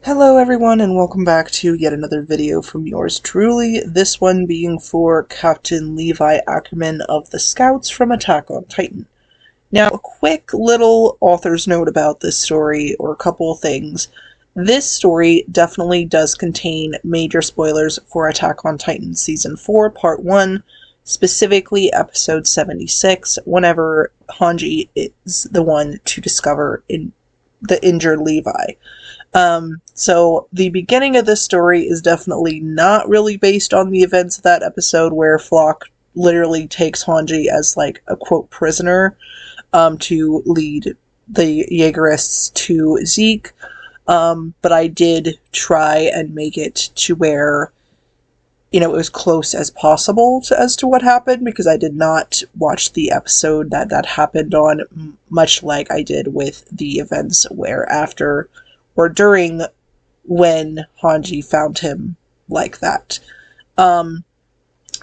Hello everyone and welcome back to yet another video from yours truly, this one being for Captain Levi Ackerman of the Scouts from Attack on Titan. Now, a quick little author's note about this story, or a couple of things. This story definitely does contain major spoilers for Attack on Titan Season 4, Part 1, specifically Episode 76, whenever Hanji is the one to discover the injured Levi. So the beginning of this story is definitely not really based on the events of that episode where Flock literally takes Hanji as like a quote prisoner, to lead the Jaegerists to Zeke. But I did try and make it to where, it was close as possible as to what happened, because I did not watch the episode that happened on, much like I did with the events where after or during when Hanji found him like that. But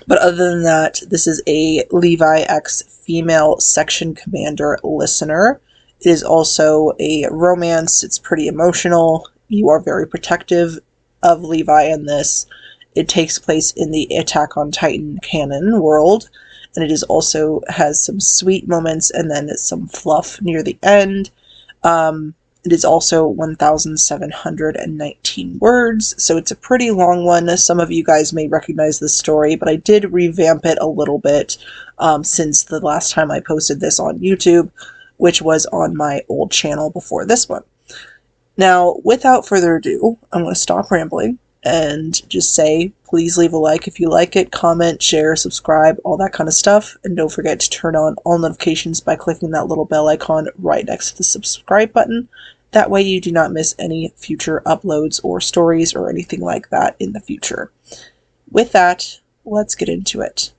other than that, this is a Levi X female section commander listener. It is also a romance. It's pretty emotional. You are very protective of Levi in this. It takes place in the Attack on Titan canon world, and it is also has some sweet moments and then some fluff near the end. It is also 1,719 words, so it's a pretty long one. Some of you guys may recognize this story, but I did revamp it a little bit since the last time I posted this on YouTube, which was on my old channel before this one. Now, without further ado, I'm going to stop rambling and just say, please leave a like if you like it, comment, share, subscribe, all that kind of stuff, and don't forget to turn on all notifications by clicking that little bell icon right next to the subscribe button. That way you do not miss any future uploads or stories or anything like that in the future. With that, let's get into it.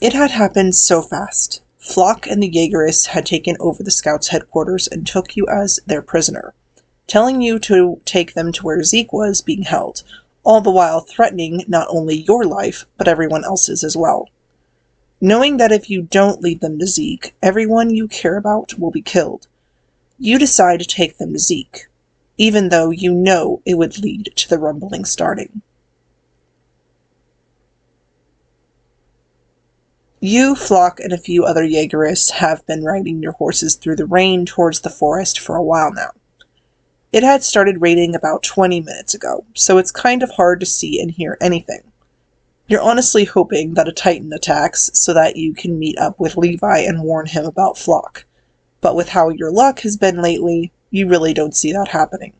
It had happened so fast. Flock and the Jaegerists had taken over the Scouts' headquarters and took you as their prisoner, telling you to take them to where Zeke was being held, all the while threatening not only your life, but everyone else's as well. Knowing that if you don't lead them to Zeke, everyone you care about will be killed, you decide to take them to Zeke, even though you know it would lead to the rumbling starting. You, Flock, and a few other Jaegerists have been riding your horses through the rain towards the forest for a while now. It had started raining about 20 minutes ago, so it's kind of hard to see and hear anything. You're honestly hoping that a Titan attacks so that you can meet up with Levi and warn him about Flock. But with how your luck has been lately, you really don't see that happening.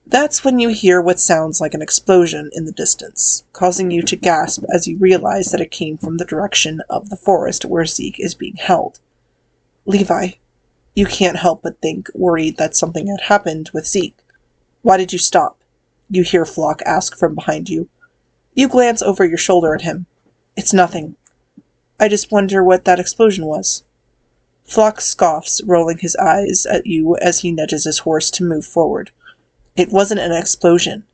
That's when you hear what sounds like an explosion in the distance, causing you to gasp as you realize that it came from the direction of the forest where Zeke is being held. Levi, you can't help but think, worried that something had happened with Zeke. Why did you stop? You hear Flock ask from behind you. You glance over your shoulder at him. It's nothing. I just wonder what that explosion was. Flock scoffs, rolling his eyes at you as he nudges his horse to move forward. It wasn't an explosion.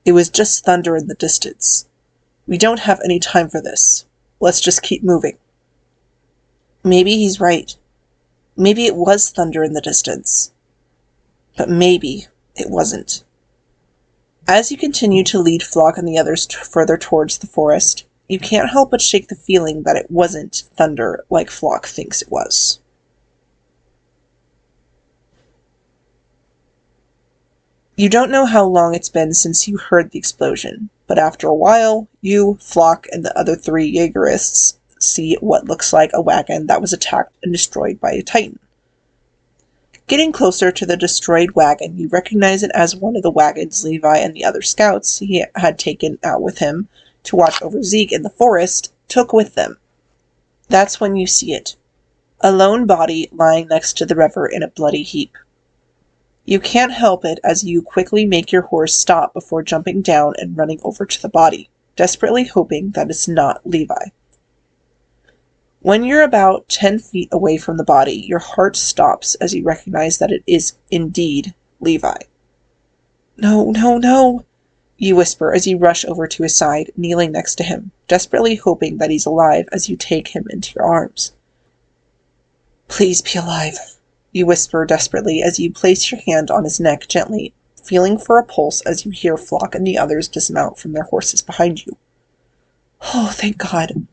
It was just thunder in the distance. We don't have any time for this. Let's just keep moving. Maybe he's right. Maybe it was thunder in the distance. But maybe it wasn't. As you continue to lead Flock and the others further towards the forest, you can't help but shake the feeling that it wasn't thunder like Flock thinks it was. You don't know how long it's been since you heard the explosion, but after a while, you, Flock, and the other 3 Jaegerists see what looks like a wagon that was attacked and destroyed by a Titan. Getting closer to the destroyed wagon, you recognize it as one of the wagons Levi and the other scouts he had taken out with him to watch over Zeke in the forest took with them. That's when you see it. A lone body lying next to the river in a bloody heap. You can't help it as you quickly make your horse stop before jumping down and running over to the body, desperately hoping that it's not Levi. When you're about 10 feet away from the body, your heart stops as you recognize that it is indeed Levi. No, no, no! You whisper as you rush over to his side, kneeling next to him, desperately hoping that he's alive as you take him into your arms. Please be alive, you whisper desperately as you place your hand on his neck gently, feeling for a pulse as you hear Flock and the others dismount from their horses behind you. Oh, thank God,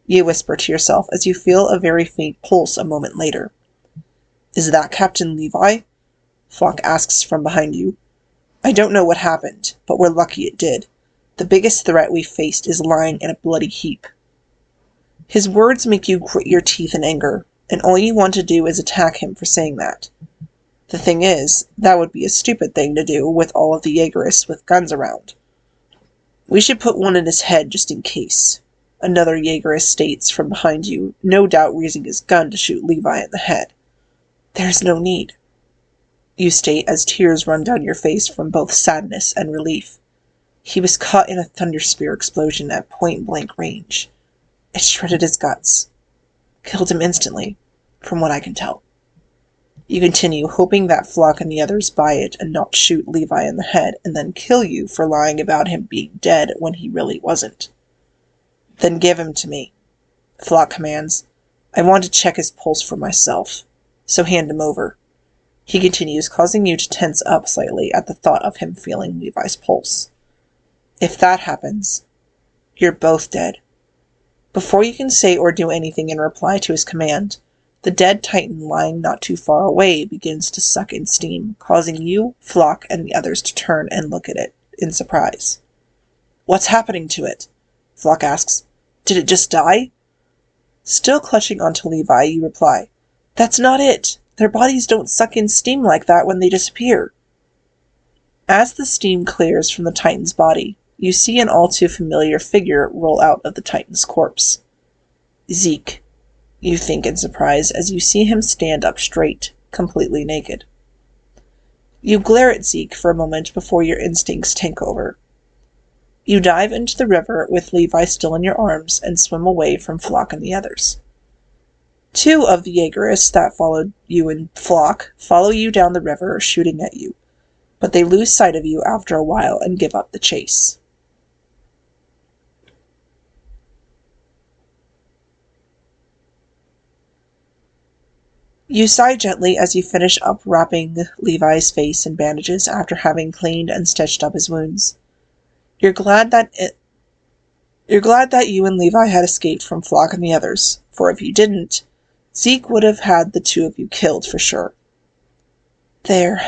you whisper to yourself as you feel a very faint pulse a moment later. Is that Captain Levi? Flock asks from behind you. I don't know what happened, but we're lucky it did. The biggest threat we faced is lying in a bloody heap. His words make you grit your teeth in anger, and all you want to do is attack him for saying that. The thing is, that would be a stupid thing to do with all of the Jaegerists with guns around. We should put one in his head just in case, another Jaegerist states from behind you, no doubt raising his gun to shoot Levi in the head. There's no need, you state as tears run down your face from both sadness and relief. He was caught in a thunder spear explosion at point-blank range. It shredded his guts. Killed him instantly, from what I can tell. You continue, hoping that Flock and the others buy it and not shoot Levi in the head and then kill you for lying about him being dead when he really wasn't. Then give him to me, Flock commands. I want to check his pulse for myself, so hand him over. He continues, causing you to tense up slightly at the thought of him feeling Levi's pulse. If that happens, you're both dead. Before you can say or do anything in reply to his command, the dead Titan lying not too far away begins to suck in steam, causing you, Flock, and the others to turn and look at it in surprise. What's happening to it? Flock asks. Did it just die? Still clutching onto Levi, you reply, That's not it. Their bodies don't suck in steam like that when they disappear. As the steam clears from the Titan's body, you see an all too familiar figure roll out of the Titan's corpse. Zeke, you think in surprise as you see him stand up straight, completely naked. You glare at Zeke for a moment before your instincts take over. You dive into the river with Levi still in your arms and swim away from Flock and the others. Two of the Jaegerists that followed you and Flock follow you down the river, shooting at you, but they lose sight of you after a while and give up the chase. You sigh gently as you finish up wrapping Levi's face in bandages after having cleaned and stitched up his wounds. You're glad that you and Levi had escaped from Flock and the others, for if you didn't, Zeke would have had the two of you killed for sure. There,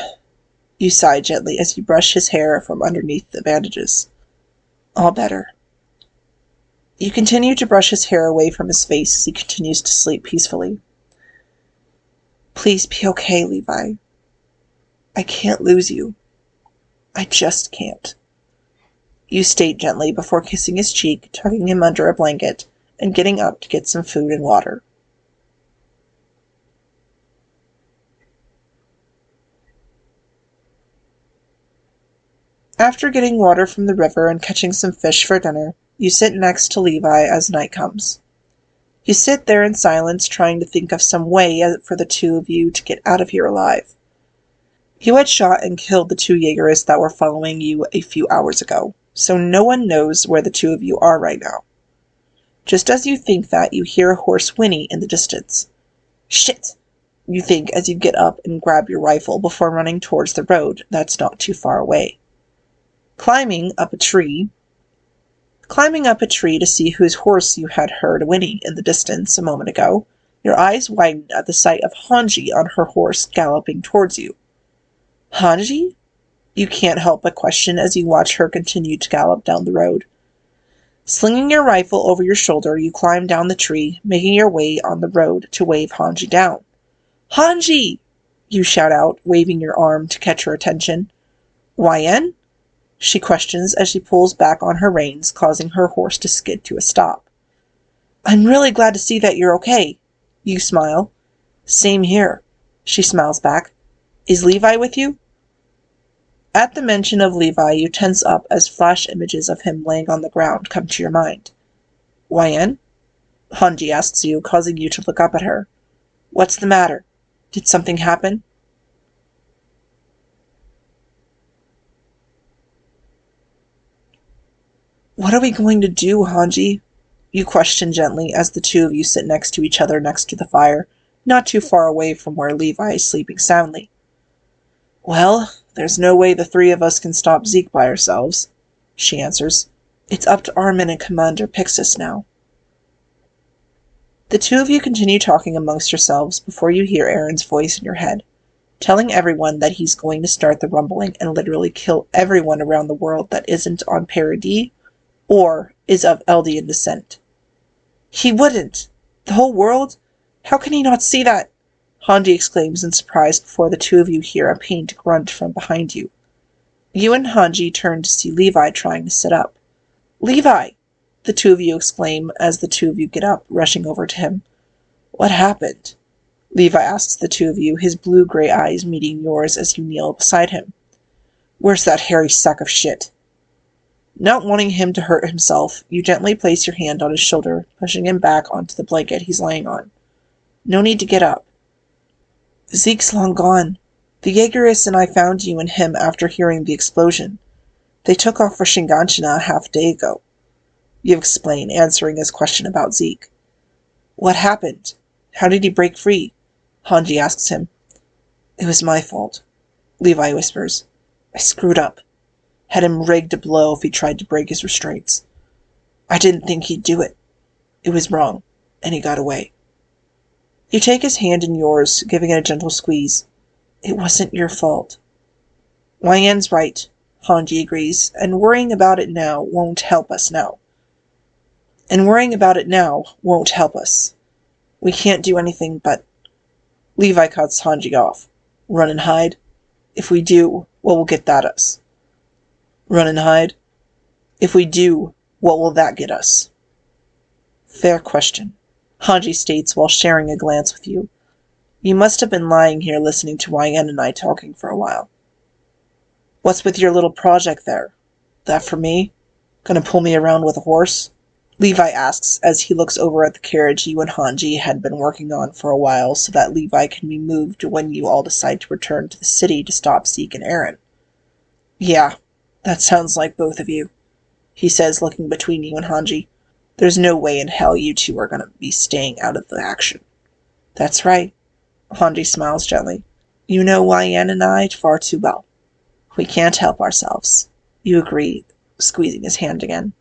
you sigh gently as you brush his hair from underneath the bandages. All better. You continue to brush his hair away from his face as he continues to sleep peacefully. Please be okay, Levi. I can't lose you. I just can't. You state gently before kissing his cheek, tucking him under a blanket, and getting up to get some food and water. After getting water from the river and catching some fish for dinner, you sit next to Levi as night comes. You sit there in silence, trying to think of some way for the two of you to get out of here alive. You had shot and killed the two Jaegerists that were following you a few hours ago, so no one knows where the two of you are right now. Just as you think that, you hear a horse whinny in the distance. Shit! You think as you get up and grab your rifle before running towards the road that's not too far away. Climbing up a tree to see whose horse you had heard whinny in the distance a moment ago, your eyes widened at the sight of Hanji on her horse galloping towards you. Hanji? You can't help but question as you watch her continue to gallop down the road. Slinging your rifle over your shoulder, you climb down the tree, making your way on the road to wave Hanji down. Hanji! You shout out, waving your arm to catch her attention. YN? She questions as she pulls back on her reins, causing her horse to skid to a stop. I'm really glad to see that you're okay. You smile. Same here. She smiles back. Is Levi with you? At the mention of Levi, you tense up as flash images of him laying on the ground come to your mind. YN? Hanji asks you, causing you to look up at her. What's the matter? Did something happen? What are we going to do, Hanji? You question gently as the two of you sit next to each other next to the fire, not too far away from where Levi is sleeping soundly. Well, there's no way the three of us can stop Zeke by ourselves, she answers. It's up to Armin and Commander Pixis now. The two of you continue talking amongst yourselves before you hear Aaron's voice in your head, telling everyone that he's going to start the rumbling and literally kill everyone around the world that isn't on Paradis or is of Eldian descent. He wouldn't! The whole world? How can he not see that? Hanji exclaims in surprise before the two of you hear a pained grunt from behind you. You and Hanji turn to see Levi trying to sit up. Levi! The two of you exclaim as the two of you get up, rushing over to him. What happened? Levi asks the two of you, his blue-gray eyes meeting yours as you kneel beside him. Where's that hairy sack of shit? Not wanting him to hurt himself, you gently place your hand on his shoulder, pushing him back onto the blanket he's lying on. No need to get up. Zeke's long gone. The Jaegerists and I found you and him after hearing the explosion. They took off for Shinganshina a half-day ago. You explain, answering his question about Zeke. What happened? How did he break free? Hanji asks him. It was my fault, Levi whispers. I screwed up. Had him rigged to blow if he tried to break his restraints. I didn't think he'd do it. It was wrong, and he got away. You take his hand in yours, giving it a gentle squeeze. It wasn't your fault. Yan's right, Hanji agrees, and worrying about it now won't help us. We can't do anything but... Levi cuts Hanji off. Run and hide? If we do, what will get that us? Run and hide? If we do, what will that get us? Fair question, Hanji states while sharing a glance with you. You must have been lying here listening to Yan and I talking for a while. What's with your little project there? That for me? Gonna pull me around with a horse? Levi asks as he looks over at the carriage you and Hanji had been working on for a while so that Levi can be moved when you all decide to return to the city to stop Zeke and Aaron. Yeah, that sounds like both of you, he says, looking between you and Hanji. There's no way in hell you two are going to be staying out of the action. That's right, Hanji smiles gently. You know Yan and I far too well. We can't help ourselves. You agree, squeezing his hand again.